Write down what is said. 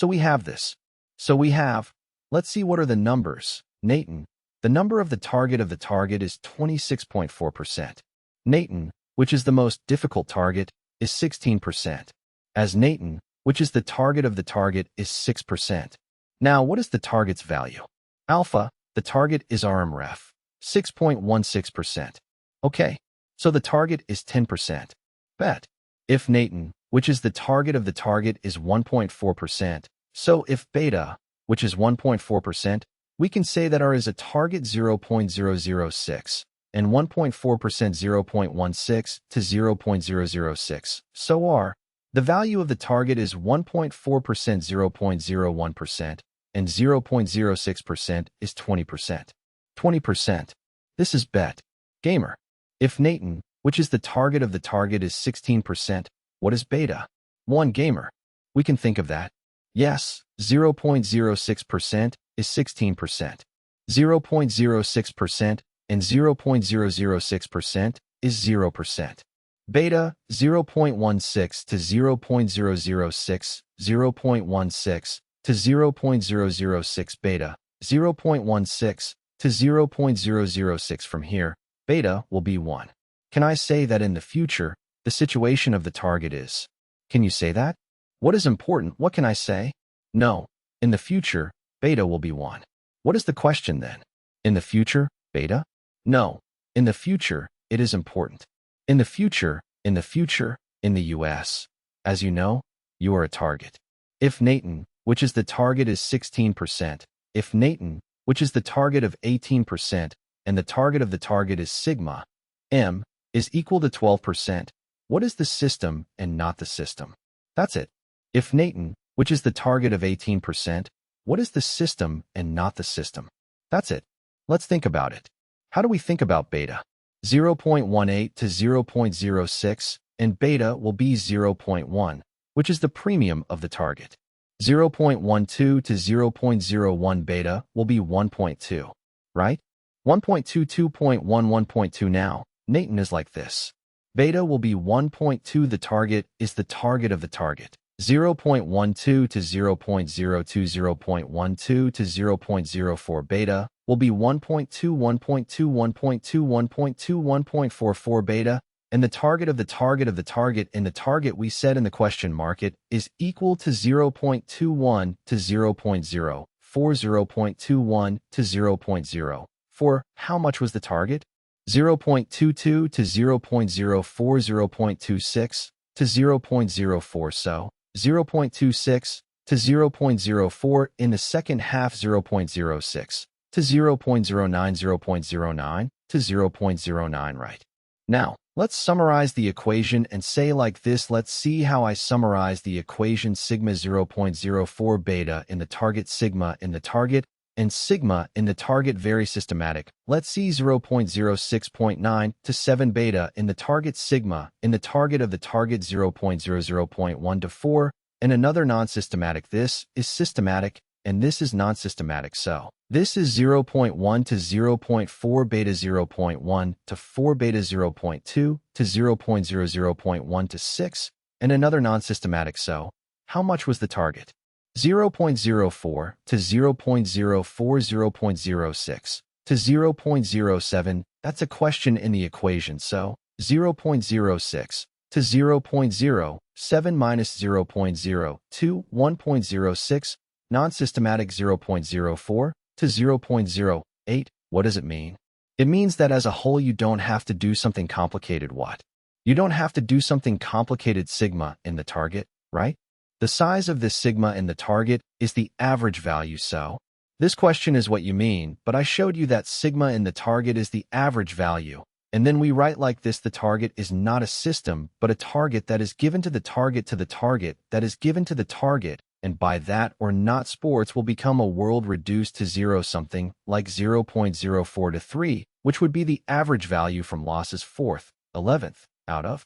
So we have this. Let's see what are the numbers. Nathan, the number of the target is 26.4%. Nathan, which is the most difficult target, is 16%. As Nathan, which is the target is 6%. Now, what is the target's value? Alpha, the target is RMREF, 6.16%. Okay, so the target is 10%. Bet. If Nathan, which is the target is 1.4%, so if beta, which is 1.4%, we can say that R is a target 0.006 and 1.4% 0.16 to 0.006. So R, the value of the target is 1.4% 0.01% and 0.06% is 20%. 20%. This is bet. Gamer. If Nathan, which is the target is 16%, what is beta? 1 gamer. We can think of that. Yes, 0.06% is 16%. 0.06% and 0.006% is 0%. Beta, 0.16 to 0.006, 0.16 to 0.006 beta, 0.16 to 0.006 from here, beta will be 1. Can I say that in the future, the situation of the target is? Can you say that? What is important? What can I say? No. In the future, beta will be 1. What is the question then? In the future, beta? No. In the future, it is important. In the future, in the US. As you know, you are a target. If Nathan, which is the target is 16%, if Nathan, which is the target of 18%, and the target is sigma, m, is equal to 12%, what is the system and not the system? That's it. If Nathan, which is the target of 18%, what is the system and not the system? That's it. Let's think about it. How do we think about beta? 0.18 to 0.06, and beta will be 0.1, which is the premium of the target. 0.12 to 0.01 beta will be 1.2, right? 1.22.1, 1.2 now. Nathan is like this. Beta will be 1.2. The target is the target of the target. 0.12 to 0.02, 0.12 to 0.04 beta will be 1.2, 1.2, 1.2, 1.2, 1.44 beta, and the target in the target we said in the question market is equal to 0.21 to 0.04, 0.21 to 0.04. How much was the target? 0.22 to 0.04, 0.26 to 0.04, so 0.26 to 0.04 in the second half, 0.06 to 0.09, 0.09 to 0.09, right? Now, let's summarize the equation and say like this. Let's see how I summarize the equation. Sigma 0.04 beta in the target, sigma in the target, and sigma in the target. Very systematic. Let's see 0.06.9 to 7 beta in the target, sigma in the target 0.00.1 to 4, and another non-systematic. This is systematic, and this is non-systematic. So this is 0.1 to 0.4 beta, 0.1 to 4 beta, 0.2 to 0.00.1 to 6, and another non-systematic. So how much was the target? 0.04 to 0.04, 0.06 to 0.07. That's a question in the equation. So 0.06 to 0.07 minus 0.02, 1.06, non-systematic 0.04 to 0.08. What does it mean? It means that as a whole you don't have to do something complicated. What? You don't have to do something complicated. Sigma in the target, right? The size of this sigma in the target is the average value. So this question is what you mean, but I showed you that sigma in the target is the average value. And then we write like this: the target is not a system, but a target that is given to the target that is given to the target. And by that or not, sports will become a world reduced to 0, something like 0.04 to 3, which would be the average value from losses 4th, 11th, out of